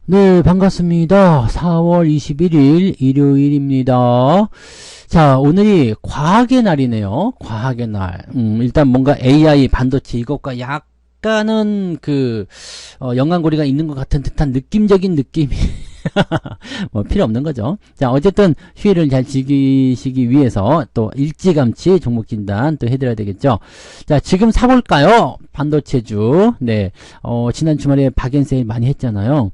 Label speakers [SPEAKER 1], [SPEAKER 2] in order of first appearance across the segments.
[SPEAKER 1] 네, 반갑습니다. 4월 21일 일요일입니다. 자, 오늘이 과학의 날이네요. 과학의 날. 일단 뭔가 AI 반도체 이것과 약간은 연관고리가 있는 것 같은 듯한 느낌적인 느낌이 뭐 필요 없는 거죠. 자, 어쨌든 휴일을 잘 즐기시기 위해서 또 일찌감치 종목 진단 또 해드려야 되겠죠. 자, 지금 사볼까요? 반도체주. 네, 지난 주말에 박앤세일 많이 했잖아요.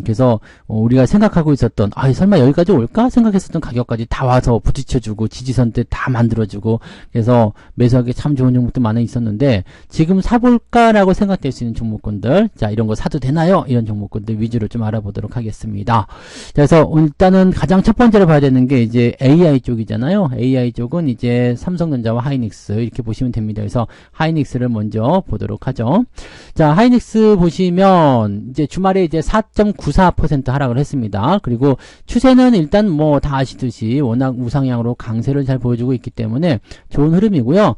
[SPEAKER 1] 그래서 우리가 생각하고 있었던 설마 여기까지 올까 생각했었던 가격까지 다 와서 부딪혀주고 지지선 때 다 만들어주고 그래서 매수하기 참 좋은 종목도 많이 있었는데 지금 사볼까라고 생각될 수 있는 종목군들, 자, 이런 거 사도 되나요? 이런 종목군들 위주로 좀 알아보도록 하겠습니다. 그래서 일단은 가장 첫 번째로 봐야 되는 게 이제 AI 쪽이잖아요. AI 쪽은 이제 삼성전자와 하이닉스 이렇게 보시면 됩니다. 그래서 하이닉스를 먼저 보도록 하죠. 자, 하이닉스 보시면 이제 주말에 이제 4.94% 하락을 했습니다. 그리고 추세는 일단 뭐 다 아시듯이 워낙 우상향으로 강세를 잘 보여주고 있기 때문에 좋은 흐름이고요.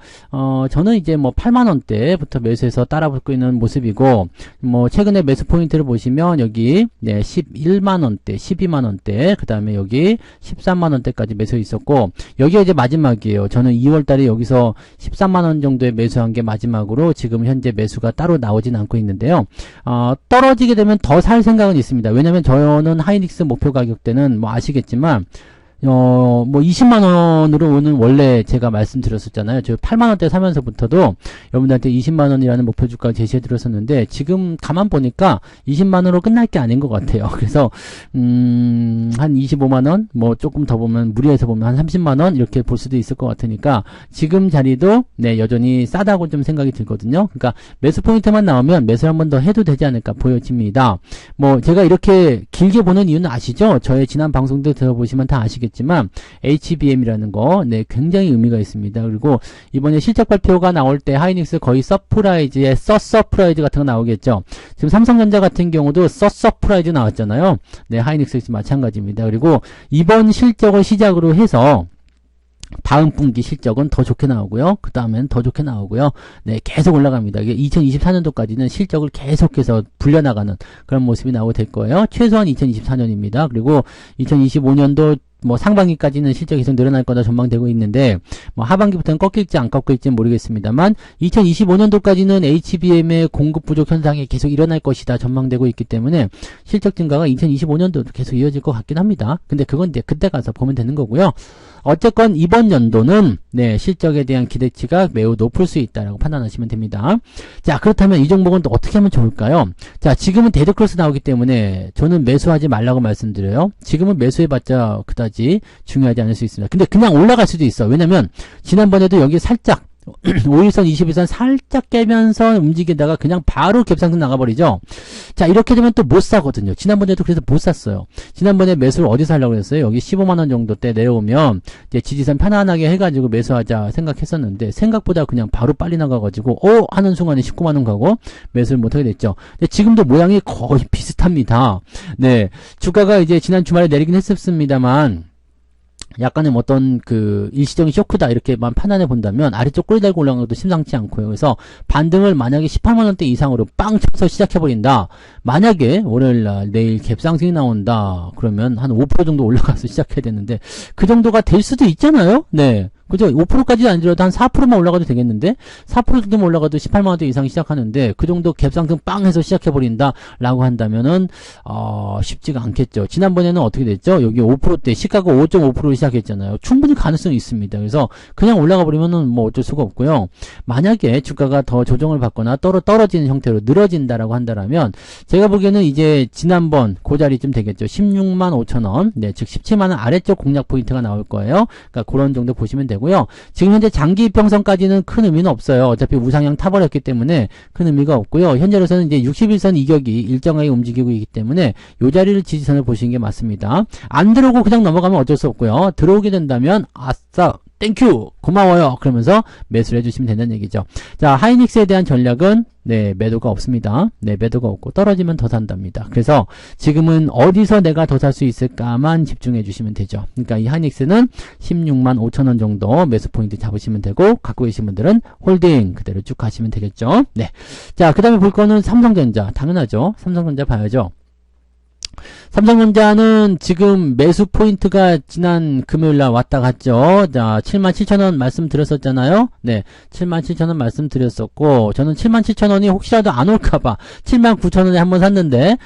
[SPEAKER 1] 저는 이제 뭐 8만원대부터 매수해서 따라붙고 있는 모습이고, 뭐 최근에 매수 포인트를 보시면 여기 11만원대, 12만원대, 그 다음에 여기 13만원대까지 매수 있었고, 여기가 이제 마지막이에요. 저는 2월달에 여기서 13만원 정도에 매수한 게 마지막으로 지금 현재 매수가 따로 나오진 않고 있는데요. 떨어지게 되면 더 살 생각은 있습니다. 왜냐면 저는 하이닉스 목표 가격대는 뭐 아시겠지만 뭐 20만원으로 오는 원래 제가 말씀드렸었잖아요. 저 8만원대 사면서부터도 여러분들한테 20만원이라는 목표 주가를 제시해 드렸었는데 지금 가만 보니까 20만원으로 끝날 게 아닌 것 같아요. 그래서 한 25만원 뭐 조금 더 보면 무리해서 보면 한 30만원 이렇게 볼 수도 있을 것 같으니까 지금 자리도 여전히 싸다고 좀 생각이 들거든요. 그러니까 매수 포인트만 나오면 매수 한 번 더 해도 되지 않을까 보여집니다. 뭐 제가 이렇게 길게 보는 이유는 아시죠? 저의 지난 방송들 들어보시면 다 아시겠지만 HBM이라는 거 굉장히 의미가 있습니다. 그리고 이번에 실적 발표가 나올 때 하이닉스 거의 서프라이즈에 서프라이즈 같은 거 나오겠죠. 지금 삼성전자 같은 경우도 서프라이즈 나왔잖아요. 네, 하이닉스 마찬가지입니다. 그리고 이번 실적을 시작으로 해서 다음 분기 실적은 더 좋게 나오고요. 그 다음엔 더 좋게 나오고요. 네, 계속 올라갑니다. 이게 2024년도까지는 실적을 계속해서 불려나가는 그런 모습이 나오게 될 거예요. 최소한 2024년입니다. 그리고 2025년도 뭐 상반기까지는 실적이 계속 늘어날 거다 전망되고 있는데 뭐 하반기부터는 꺾일지 안 꺾일지는 모르겠습니다만 2025년도까지는 HBM의 공급 부족 현상이 계속 일어날 것이다 전망되고 있기 때문에 실적 증가가 2025년도도 계속 이어질 것 같긴 합니다. 근데 그건 이제 그때 가서 보면 되는 거고요. 어쨌건 이번 연도는 실적에 대한 기대치가 매우 높을 수 있다라고 판단하시면 됩니다. 자, 그렇다면 이 종목은 또 어떻게 하면 좋을까요? 자, 지금은 데드크로스 나오기 때문에 저는 매수하지 말라고 말씀드려요. 지금은 매수해봤자 그다지 중요하지 않을 수 있습니다. 근데 그냥 올라갈 수도 있어. 왜냐면 지난번에도 여기 살짝 5일선, 21선 살짝 깨면서 움직이다가 그냥 바로 갭상승 나가버리죠. 자, 이렇게 되면 또 못 사거든요. 지난번에도 그래서 못 샀어요. 지난번에 매수를 어디서 하려고 했어요? 여기 15만원 정도 때 내려오면 이제 지지선 편안하게 해가지고 매수하자 생각했었는데 생각보다 그냥 바로 빨리 나가가지고 하는 순간에 19만원 가고 매수를 못하게 됐죠. 근데 지금도 모양이 거의 비슷합니다. 네, 주가가 이제 지난 주말에 내리긴 했었습니다만 약간의 어떤 일시적인 쇼크다 이렇게만 판단해 본다면 아래쪽 꼬리 달고 올라간 것도 심상치 않고요. 그래서 반등을 만약에 18만원대 이상으로 빵 쳐서 시작해버린다. 만약에 월요일날 내일 갭상승이 나온다. 그러면 한 5% 정도 올라가서 시작해야 되는데 그 정도가 될 수도 있잖아요. 네. 그죠? 5%까지는 아니더라도 한 4%만 올라가도 되겠는데 4% 정도만 올라가도 18만원대 이상 시작하는데 그 정도 갭상승 빵 해서 시작해버린다 라고 한다면은 쉽지가 않겠죠. 지난번에는 어떻게 됐죠? 여기 5%대 시가가 5.5% 시작했잖아요. 충분히 가능성이 있습니다. 그래서 그냥 올라가 버리면은 뭐 어쩔 수가 없고요. 만약에 주가가 더 조정을 받거나 떨어지는 형태로 늘어진다라고 한다면 제가 보기에는 이제 지난번 그 자리쯤 되겠죠. 16만 5천원 네, 즉 17만원 아래쪽 공략 포인트가 나올 거예요. 그러니까 그런 정도 보시면 되고 되고요. 지금 현재 장기 이평선까지는 큰 의미는 없어요. 어차피 우상향 타버렸기 때문에 큰 의미가 없고요. 현재로서는 이제 61선 이격이 일정하게 움직이고 있기 때문에 이 자리를 지지선을 보시는 게 맞습니다. 안 들어오고 그냥 넘어가면 어쩔 수 없고요. 들어오게 된다면 아싸 땡큐 고마워요 그러면서 매수를 해주시면 된다는 얘기죠. 자, 하이닉스에 대한 전략은 네, 매도가 없습니다. 네, 매도가 없고 떨어지면 더 산답니다. 그래서 지금은 어디서 내가 더 살 수 있을까만 집중해 주시면 되죠. 그러니까 이 하이닉스는 16만 5천원 정도 매수 포인트 잡으시면 되고, 갖고 계신 분들은 홀딩 그대로 쭉 가시면 되겠죠. 네. 자, 그 다음에 볼 거는 삼성전자. 당연하죠. 삼성전자 봐야죠. 삼성전자는 지금 매수 포인트가 지난 금요일날 왔다 갔죠. 자, 77,000원 말씀드렸었잖아요. 네, 77,000원 말씀드렸었고, 저는 77,000원이 혹시라도 안 올까봐 79,000원에 한번 샀는데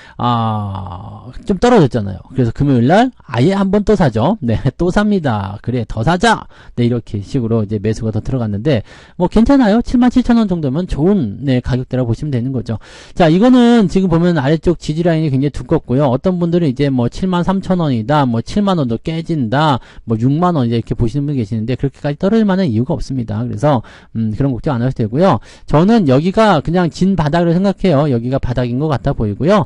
[SPEAKER 1] 좀 떨어졌잖아요. 그래서 금요일날 아예 한번 또 사죠. 네, 또 삽니다. 그래, 더 사자. 네, 이렇게 식으로 이제 매수가 더 들어갔는데 뭐 괜찮아요. 77,000원 정도면 좋은 네, 가격대라고 보시면 되는 거죠. 자, 이거는 지금 보면 아래쪽 지지 라인이 굉장히 두껍고요. 어떤 분들은 이제 뭐 73,000원이다, 뭐 7만원도 깨진다, 뭐 6만원 이렇게 보시는 분 계시는데 그렇게까지 떨어질 만한 이유가 없습니다. 그래서 그런 걱정 안 하셔도 되고요. 저는 여기가 그냥 진 바닥을 생각해요. 여기가 바닥인 것 같아 보이고요.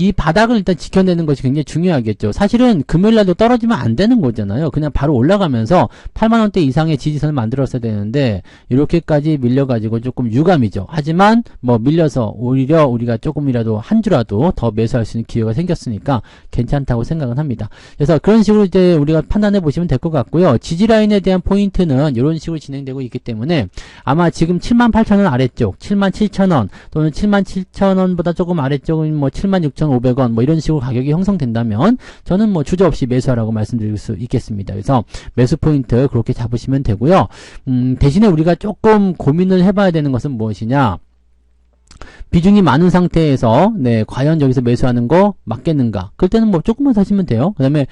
[SPEAKER 1] 이 바닥을 일단 지켜내는 것이 굉장히 중요하겠죠. 사실은 금요일날도 떨어지면 안 되는 거잖아요. 그냥 바로 올라가면서 8만원대 이상의 지지선을 만들었어야 되는데 이렇게까지 밀려가지고 조금 유감이죠. 하지만 뭐 밀려서 오히려 우리가 조금이라도 한 주라도 더 매수할 수 있는 기회가 생겼으니까 괜찮다고 생각은 합니다. 그래서 그런 식으로 이제 우리가 판단해 보시면 될 것 같고요. 지지 라인에 대한 포인트는 이런 식으로 진행되고 있기 때문에 아마 지금 78,000원 아래쪽, 77,000원 또는 77,000원보다 조금 아래쪽은 뭐 76,500원 뭐 이런 식으로 가격이 형성된다면 저는 뭐 주저없이 매수하라고 말씀드릴 수 있겠습니다. 그래서 매수 포인트 그렇게 잡으시면 되고요. 대신에 우리가 조금 고민을 해봐야 되는 것은 무엇이냐? 비중이 많은 상태에서 네, 과연 여기서 매수하는 거 맞겠는가? 그럴 때는 뭐 조금만 사시면 돼요. 그 다음에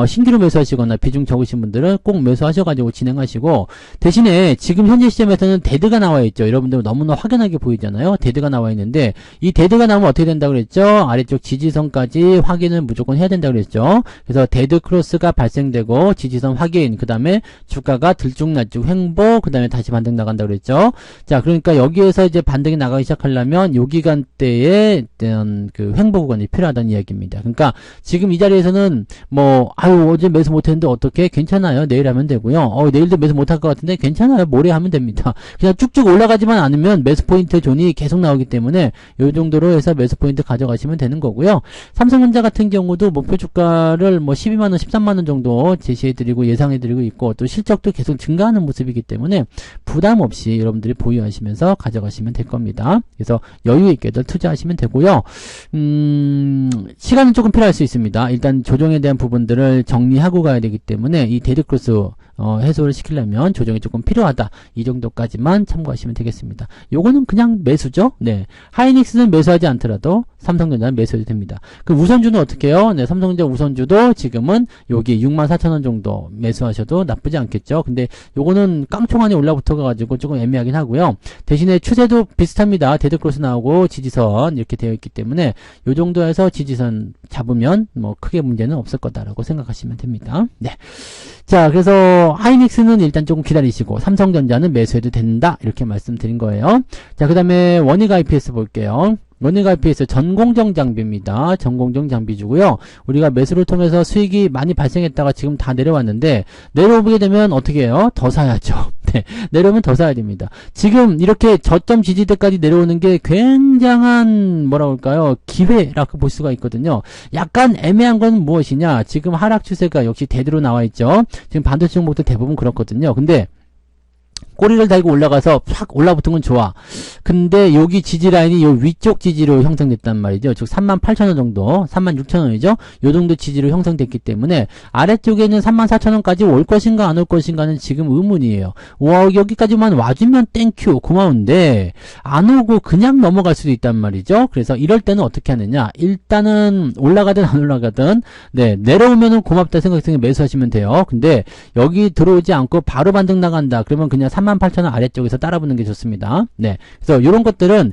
[SPEAKER 1] 신규로 매수하시거나 비중 적으신 분들은 꼭 매수하셔가지고 진행하시고, 대신에 지금 현재 시점에서는 데드가 나와 있죠. 여러분들 너무나 확연하게 보이잖아요. 데드가 나와 있는데 이 데드가 나오면 어떻게 된다고 그랬죠? 아래쪽 지지선까지 확인을 무조건 해야 된다고 그랬죠. 그래서 데드 크로스가 발생되고 지지선 확인, 그 다음에 주가가 들쭉날쭉 횡보, 그 다음에 다시 반등 나간다고 그랬죠. 자, 그러니까 여기에서 이제 반등이 나가기 시작하려면 요 기간대에 어떤 그 횡보 구간이 필요하다는 이야기입니다. 그러니까 지금 이 자리에서는 뭐 아유 어제 매수 못했는데 어떻게? 괜찮아요. 내일 하면 되고요. 내일도 매수 못할 것 같은데 괜찮아요. 모레 하면 됩니다. 그냥 쭉쭉 올라가지만 않으면 매수 포인트 존이 계속 나오기 때문에 요 정도로 해서 매수 포인트 가져가시면 되는 거고요. 삼성전자 같은 경우도 목표 주가를 뭐 12만원, 13만원 정도 제시해드리고 예상해드리고 있고 또 실적도 계속 증가하는 모습이기 때문에 부담 없이 여러분들이 보유하시면서 가져가시면 될 겁니다. 그래서 여유 있게들 투자하시면 되고요. 시간은 조금 필요할 수 있습니다. 일단 조정에 대한 부분들을 정리하고 가야 되기 때문에 이 데드크로스 해소를 시키려면 조정이 조금 필요하다. 이 정도까지만 참고하시면 되겠습니다. 요거는 그냥 매수죠. 네. 하이닉스는 매수하지 않더라도 삼성전자는 매수해도 됩니다. 그 우선주는 어떻게 해요? 네, 삼성전자 우선주도 지금은 여기 64,000원 정도 매수하셔도 나쁘지 않겠죠. 근데 요거는 깡총 안에 올라붙어 가지고 조금 애매하긴 하고요. 대신에 추세도 비슷합니다. 데드크로스 나오고 지지선 이렇게 되어 있기 때문에 요 정도에서 지지선 잡으면 뭐 크게 문제는 없을 거다라고 생각하시면 됩니다. 네. 자, 그래서 하이닉스는 일단 조금 기다리시고 삼성전자는 매수해도 된다 이렇게 말씀드린 거예요. 자, 그 다음에 원익 IPS 볼게요. 원익 IPS 전공정 장비입니다. 전공정 장비주고요. 우리가 매수를 통해서 수익이 많이 발생했다가 지금 다 내려왔는데 내려오게 되면 어떻게 해요? 더 사야죠. 네, 내려오면 더 사야 됩니다. 지금 이렇게 저점 지지대까지 내려오는 게 굉장한 뭐라 그럴까요? 기회라고 볼 수가 있거든요. 약간 애매한 건 무엇이냐? 지금 하락 추세가 역시 대대로 나와 있죠. 지금 반도체 종목도 대부분 그렇거든요. 근데 꼬리를 달고 올라가서 확 올라붙은 건 좋아. 근데 여기 지지 라인이 요 위쪽 지지로 형성됐단 말이죠. 즉 38,000원 정도, 36,000원이죠. 요 정도 지지로 형성됐기 때문에 아래쪽에는 34,000원까지 올 것인가 안 올 것인가는 지금 의문이에요. 와, 여기까지만 와주면 땡큐 고마운데 안 오고 그냥 넘어갈 수도 있단 말이죠. 그래서 이럴 때는 어떻게 하느냐? 일단은 올라가든 안 올라가든 네, 내려오면은 고맙다 생각해서 매수하시면 돼요. 근데 여기 들어오지 않고 바로 반등 나간다. 그러면 그냥 38,000원 아래쪽에서 따라붙는 게 좋습니다. 네. 그래서 이런 것들은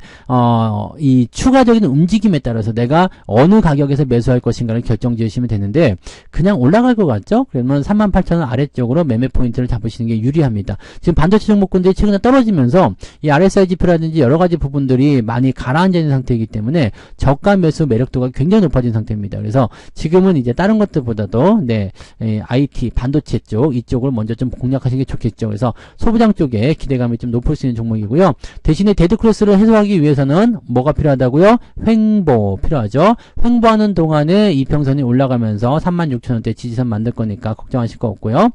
[SPEAKER 1] 이 추가적인 움직임에 따라서 내가 어느 가격에서 매수할 것인가를 결정 지으시면 되는데 그냥 올라갈 것 같죠? 그러면 38,000원 아래쪽으로 매매 포인트를 잡으시는 게 유리합니다. 지금 반도체 종목군들이 최근에 떨어지면서 이 RSI 지표라든지 여러 가지 부분들이 많이 가라앉아 있는 상태이기 때문에 저가 매수 매력도가 굉장히 높아진 상태입니다. 그래서 지금은 이제 다른 것들보다도 네, IT 반도체 쪽 이쪽을 먼저 좀 공략하시는 게 좋겠죠. 그래서 소부장 쪽에 기대감이 좀 높을 수 있는 종목이고요. 대신에 데드크로스를 해소하기 위해서는 뭐가 필요하다고요? 횡보 필요하죠. 횡보하는 동안에 이평선이 올라가면서 36,000원대 지지선 만들 거니까 걱정하실 거 없고요.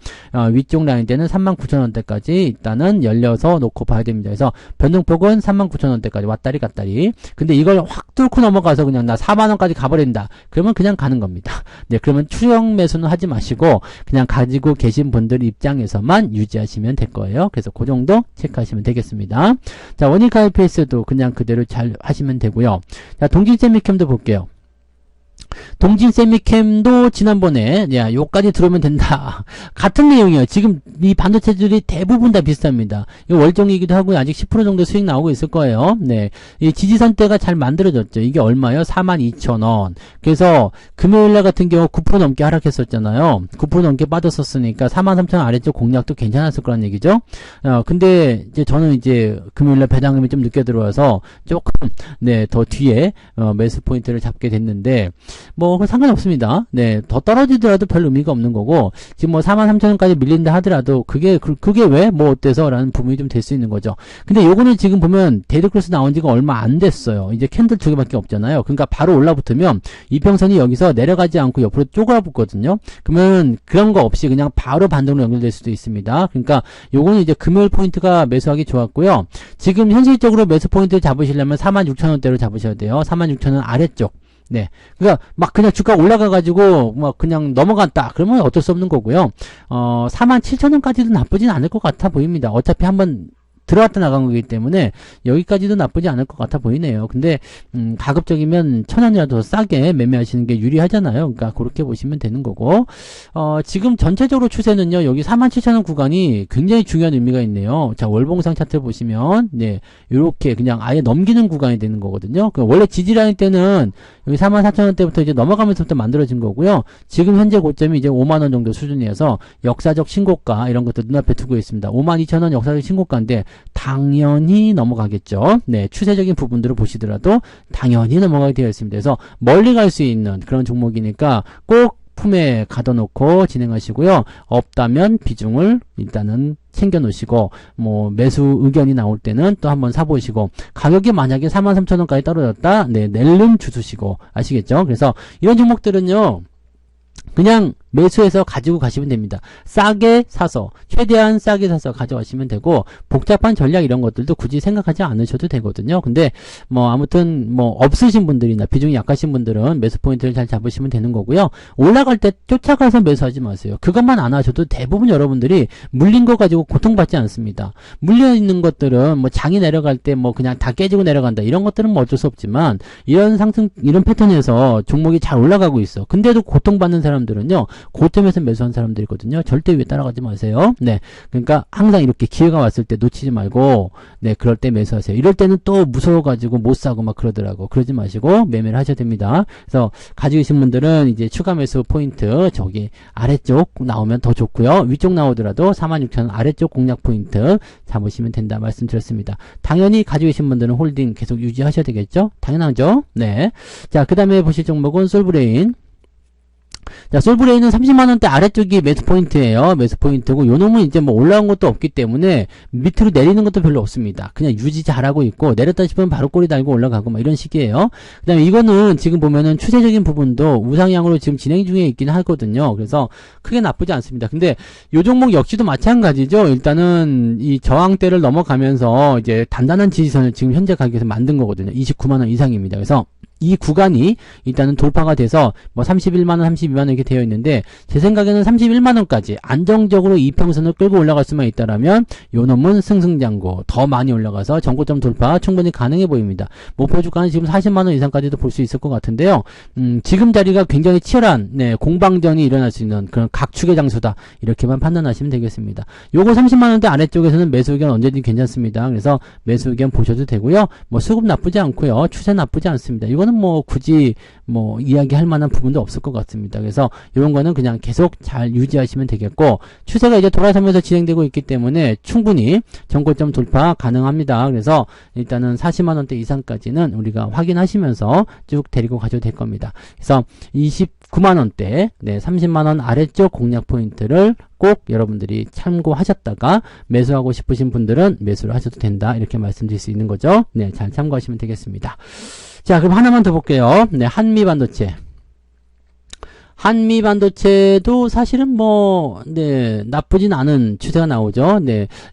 [SPEAKER 1] 위쪽 라인 때는 39,000원대까지 일단은 열려서 놓고 봐야 됩니다. 그래서 변동폭은 39,000원대까지 왔다리 갔다리. 근데 이걸 확 뚫고 넘어가서 그냥 나 4만원까지 가버린다. 그러면 그냥 가는 겁니다. 네, 그러면 추정 매수는 하지 마시고 그냥 가지고 계신 분들 입장에서만 유지하시면 될 거예요. 그래서 그 정도 체크하시면 되겠습니다. 자, 원익 IPS도 그냥 그대로 잘 하시면 되고요. 자, 동진세미캠도 볼게요. 동진세미캠도 지난번에 야 요까지 들어오면 된다 같은 내용이에요. 지금 이 반도체들이 대부분 다 비슷합니다. 이거 월정이기도 하고 아직 10% 정도 수익 나오고 있을 거예요. 네, 이 지지선대가 잘 만들어졌죠. 이게 얼마요? 42,000원. 그래서 금요일날 같은 경우 9% 넘게 하락했었잖아요. 9% 넘게 빠졌었으니까 43,000원 아래쪽 공략도 괜찮았을 거란 얘기죠. 근데 이제 저는 이제 금요일날 배당금이 좀 늦게 들어와서 조금 네, 더 뒤에 매수 포인트를 잡게 됐는데 뭐 상관없습니다. 네, 더 떨어지더라도 별 의미가 없는 거고 지금 뭐 43,000원까지 밀린다 하더라도 그게 왜 뭐 어때서 라는 부분이 좀 될 수 있는 거죠. 근데 요거는 지금 보면 데드크로스 나온 지가 얼마 안 됐어요. 이제 캔들 2개밖에 없잖아요. 그러니까 바로 올라붙으면 이평선이 여기서 내려가지 않고 옆으로 쪼그라붙거든요. 그러면 그런 거 없이 그냥 바로 반등으로 연결될 수도 있습니다. 그러니까 요거는 이제 금요일 포인트가 매수하기 좋았고요. 지금 현실적으로 매수 포인트 잡으시려면 46,000원대로 잡으셔야 돼요. 46,000원 아래쪽. 네. 그러니까 막 그냥 주가 올라가가지고 막 그냥 넘어갔다. 그러면 어쩔 수 없는 거고요. 47,000원까지도 나쁘진 않을 것 같아 보입니다. 어차피 한번 들어왔다 나간 거기 때문에 여기까지도 나쁘지 않을 것 같아 보이네요. 근데 가급적이면 1,000원이라도 싸게 매매하시는 게 유리하잖아요. 그러니까 그렇게 보시면 되는 거고 지금 전체적으로 추세는요. 여기 47,000원 구간이 굉장히 중요한 의미가 있네요. 자, 월봉상 차트 보시면 네, 요렇게 그냥 아예 넘기는 구간이 되는 거거든요. 원래 지지라인 때는 여기 44,000원대부터 이제 넘어가면서부터 만들어진 거고요. 지금 현재 고점이 이제 5만원 정도 수준이어서 역사적 신고가 이런 것도 눈앞에 두고 있습니다. 52,000원 역사적 신고가인데 당연히 넘어가겠죠. 네, 추세적인 부분들을 보시더라도 당연히 넘어가게 되어 있습니다. 그래서 멀리 갈 수 있는 그런 종목이니까 꼭 품에 가둬놓고 진행하시고요. 없다면 비중을 일단은 챙겨 놓으시고 뭐 매수 의견이 나올 때는 또 한번 사보시고 가격이 만약에 43,000원까지 떨어졌다. 네, 낼름 주수시고 아시겠죠? 그래서 이런 종목들은요. 그냥 매수해서 가지고 가시면 됩니다. 싸게 사서 최대한 싸게 사서 가져가시면 되고 복잡한 전략 이런 것들도 굳이 생각하지 않으셔도 되거든요. 근데 뭐 아무튼 뭐 없으신 분들이나 비중이 약하신 분들은 매수 포인트를 잘 잡으시면 되는 거고요. 올라갈 때 쫓아가서 매수하지 마세요. 그것만 안 하셔도 대부분 여러분들이 물린 거 가지고 고통받지 않습니다. 물려 있는 것들은 뭐 장이 내려갈 때 뭐 그냥 다 깨지고 내려간다 이런 것들은 뭐 어쩔 수 없지만 이런 상승 이런 패턴에서 종목이 잘 올라가고 있어. 근데도 고통받는 사람들은요. 고점에서 매수한 사람들이거든요. 절대 위에 따라가지 마세요. 네. 그러니까 항상 이렇게 기회가 왔을 때 놓치지 말고, 네, 그럴 때 매수하세요. 이럴 때는 또 무서워가지고 못 사고 막 그러더라고. 그러지 마시고 매매를 하셔야 됩니다. 그래서 가지고 계신 분들은 이제 추가 매수 포인트 저기 아래쪽 나오면 더 좋고요. 위쪽 나오더라도 46,000원 아래쪽 공략 포인트 잡으시면 된다 말씀드렸습니다. 당연히 가지고 계신 분들은 홀딩 계속 유지하셔야 되겠죠? 당연하죠? 네. 자, 그 다음에 보실 종목은 솔브레인. 자, 솔브레인은 30만원대 아래쪽이 매수 포인트예요. 매수 포인트고, 요 놈은 이제 뭐 올라온 것도 없기 때문에 밑으로 내리는 것도 별로 없습니다. 그냥 유지 잘하고 있고, 내렸다 싶으면 바로 꼬리 달고 올라가고 막 이런 식이에요. 그 다음에 이거는 지금 보면은 추세적인 부분도 우상향으로 지금 진행 중에 있긴 하거든요. 그래서 크게 나쁘지 않습니다. 근데 요 종목 역시도 마찬가지죠. 일단은 이 저항대를 넘어가면서 이제 단단한 지지선을 지금 현재 가격에서 만든 거거든요. 29만원 이상입니다. 그래서 이 구간이 일단은 돌파가 돼서 뭐 31만원, 32만원 이렇게 되어 있는데 제 생각에는 31만원까지 안정적으로 이평선을 끌고 올라갈 수만 있다라면 요 놈은 승승장구 더 많이 올라가서 전고점 돌파 충분히 가능해 보입니다. 목표 주가는 지금 40만원 이상까지도 볼 수 있을 것 같은데요. 지금 자리가 굉장히 치열한 공방전이 일어날 수 있는 그런 각축의 장소다 이렇게만 판단하시면 되겠습니다. 요거 30만원대 아래쪽에서는 매수 의견 언제든지 괜찮습니다. 그래서 매수 의견 보셔도 되고요. 뭐 수급 나쁘지 않고요. 추세 나쁘지 않습니다. 이거는 뭐 굳이 뭐 이야기할 만한 부분도 없을 것 같습니다. 그래서 이런 거는 그냥 계속 잘 유지하시면 되겠고 추세가 이제 돌아서면서 진행되고 있기 때문에 충분히 전고점 돌파 가능합니다. 그래서 일단은 40만원대 이상까지는 우리가 확인하시면서 쭉 데리고 가셔도 될 겁니다. 그래서 29만원대 30만원 아래쪽 공략 포인트를 꼭 여러분들이 참고하셨다가 매수하고 싶으신 분들은 매수를 하셔도 된다 이렇게 말씀드릴 수 있는 거죠. 네, 잘 참고하시면 되겠습니다. 자, 그럼 하나만 더 볼게요. 네, 한미반도체. 한미반도체도 사실은 뭐, 나쁘진 않은 추세가 나오죠.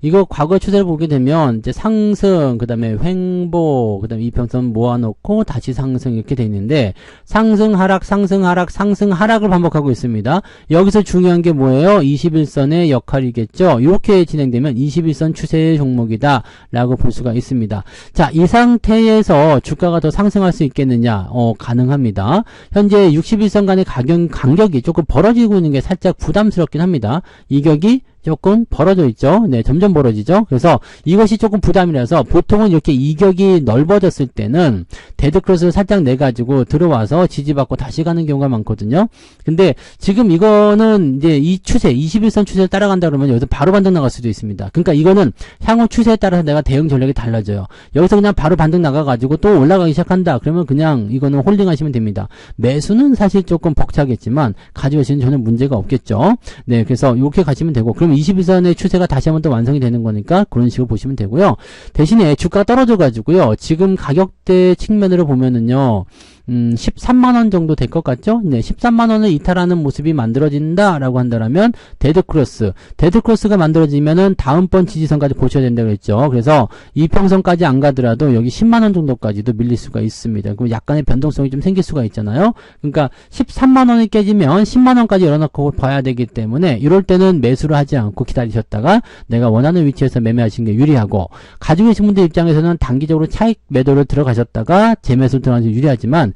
[SPEAKER 1] 이거 과거 추세를 보게 되면, 이제 상승, 그 다음에 횡보, 그 다음에 이평선 모아놓고 다시 상승 이렇게 돼 있는데, 상승, 하락, 상승, 하락, 상승, 하락을 반복하고 있습니다. 여기서 중요한 게 뭐예요? 21선의 역할이겠죠. 이렇게 진행되면 21선 추세의 종목이다. 라고 볼 수가 있습니다. 자, 이 상태에서 주가가 더 상승할 수 있겠느냐? 가능합니다. 현재 61선 간의 간격이 조금 벌어지고 있는 게 살짝 부담스럽긴 합니다. 이격이 조금 벌어져 있죠. 네, 점점 벌어지죠. 그래서 이것이 조금 부담이라서 보통은 이렇게 이격이 넓어졌을 때는 데드크로스를 살짝 내가지고 들어와서 지지받고 다시 가는 경우가 많거든요. 근데 지금 이거는 이제 이 추세, 21선 추세를 따라간다 그러면 여기서 바로 반등 나갈 수도 있습니다. 그러니까 이거는 향후 추세에 따라서 내가 대응 전략이 달라져요. 여기서 그냥 바로 반등 나가가지고 또 올라가기 시작한다. 그러면 그냥 이거는 홀딩 하시면 됩니다. 매수는 사실 조금 벅차겠지만 가져오시는 전혀 문제가 없겠죠. 네, 그래서 이렇게 가시면 되고 그럼 21선의 추세가 다시 한번 또 완성이 되는 거니까 그런 식으로 보시면 되고요. 대신에 주가가 떨어져 가지고요. 지금 가격대 측면으로 보면은요. 13만원 정도 될 것 같죠? 네, 13만원을 이탈하는 모습이 만들어진다라고 한다면 데드크로스가 만들어지면은 다음번 지지선까지 보셔야 된다고 했죠. 그래서 이평선까지 안 가더라도 여기 10만원 정도까지도 밀릴 수가 있습니다. 그럼 약간의 변동성이 좀 생길 수가 있잖아요. 그러니까 13만원이 깨지면 10만원까지 열어놓고 봐야 되기 때문에 이럴 때는 매수를 하지 않고 기다리셨다가 내가 원하는 위치에서 매매하시는 게 유리하고 가지고 계신 분들 입장에서는 단기적으로 차익 매도를 들어가셨다가 재매수를 들어가는 게 유리하지만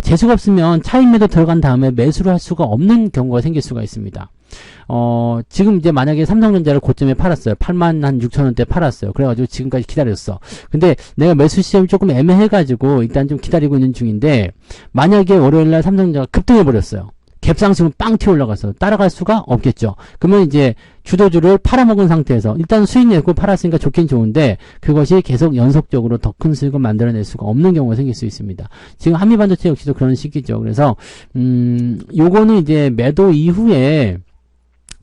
[SPEAKER 1] 재수가 없으면 차익 매도 들어간 다음에 매수를 할 수가 없는 경우가 생길 수가 있습니다. 지금 이제 만약에 삼성전자를 고점에 팔았어요. 86,000원대 팔았어요. 그래가지고 지금까지 기다렸어. 근데 내가 매수 시점이 조금 애매해가지고 일단 좀 기다리고 있는 중인데 만약에 월요일날 삼성전자가 급등해버렸어요. 갭상승은 빵 튀어 올라가서 따라갈 수가 없겠죠. 그러면 이제 주도주를 팔아먹은 상태에서 일단 수익 내고 팔았으니까 좋긴 좋은데 그것이 계속 연속적으로 더 큰 수익을 만들어낼 수가 없는 경우가 생길 수 있습니다. 지금 한미반도체 역시도 그런 시기죠. 그래서 요거는 이제 매도 이후에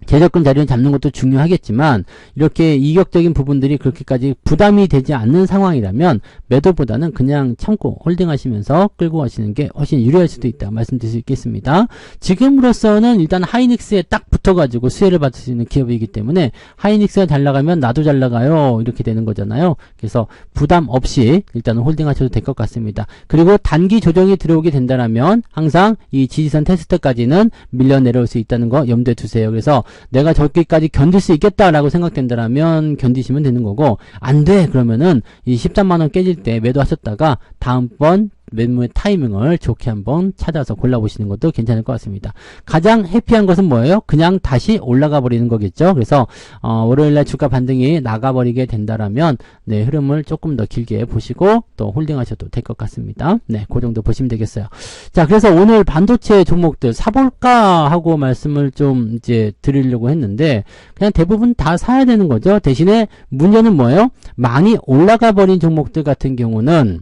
[SPEAKER 1] 제접근 자리를 잡는 것도 중요하겠지만 이렇게 이격적인 부분들이 그렇게까지 부담이 되지 않는 상황이라면 매도보다는 그냥 참고 홀딩하시면서 끌고 가시는 게 훨씬 유리할 수도 있다 말씀드릴 수 있겠습니다. 지금으로서는 일단 하이닉스에 딱 붙어가지고 수혜를 받을 수 있는 기업이기 때문에 하이닉스가 잘 나가면 나도 잘 나가요 이렇게 되는 거잖아요. 그래서 부담 없이 일단은 홀딩하셔도 될 것 같습니다. 그리고 단기 조정이 들어오게 된다면 항상 이 지지선 테스트까지는 밀려 내려올 수 있다는 거 염두에 두세요. 그래서 내가 저기까지 견딜 수 있겠다라고 생각된다면 견디시면 되는 거고 안 돼 그러면은 이 13만원 깨질 때 매도하셨다가 다음번 매매 타이밍을 좋게 한번 찾아서 골라보시는 것도 괜찮을 것 같습니다. 가장 해피한 것은 뭐예요? 그냥 다시 올라가 버리는 거겠죠. 그래서 월요일날 주가 반등이 나가버리게 된다라면 네, 흐름을 조금 더 길게 보시고 또 홀딩하셔도 될 것 같습니다. 네, 그 정도 보시면 되겠어요. 자, 그래서 오늘 반도체 종목들 사볼까 하고 말씀을 좀 이제 드리려고 했는데 그냥 대부분 다 사야 되는 거죠. 대신에 문제는 뭐예요? 많이 올라가 버린 종목들 같은 경우는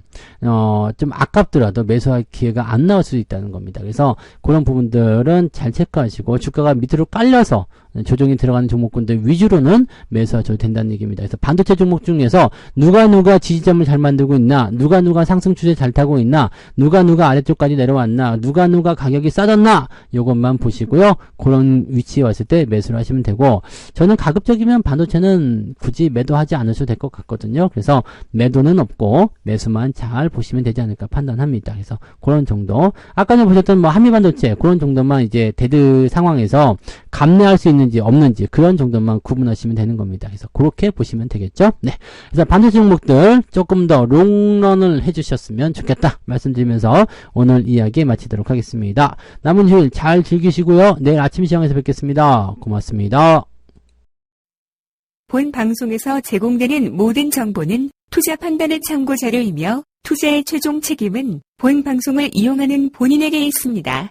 [SPEAKER 1] 좀 아깝더라도 매수할 기회가 안 나올 수도 있다는 겁니다. 그래서 그런 부분들은 잘 체크하시고 주가가 밑으로 깔려서 조정이 들어가는 종목군들 위주로는 매수하셔도 된다는 얘기입니다. 그래서 반도체 종목 중에서 누가 지지점을 잘 만들고 있나, 누가 상승 추세 잘 타고 있나, 누가 아래쪽까지 내려왔나, 누가 가격이 싸졌나, 요것만 보시고요. 그런 위치에 왔을 때 매수를 하시면 되고, 저는 가급적이면 반도체는 굳이 매도하지 않으셔도 될 것 같거든요. 그래서 매도는 없고 매수만 잘 보시면 되지 않을까 판단합니다. 그래서 그런 정도. 아까 전에 보셨던 뭐 한미반도체 그런 정도만 이제 데드 상황에서 감내할 수 있는지 없는지 그런 정도만 구분하시면 되는 겁니다. 그래서 그렇게 보시면 되겠죠. 네. 그래서 반도체 종목들 조금 더 롱런을 해주셨으면 좋겠다 말씀드리면서 오늘 이야기 마치도록 하겠습니다. 남은 휴일 잘 즐기시고요. 내일 아침 시장에서 뵙겠습니다. 고맙습니다.
[SPEAKER 2] 본 방송에서 제공되는 모든 정보는 투자 판단의 참고 자료이며 투자의 최종 책임은 본 방송을 이용하는 본인에게 있습니다.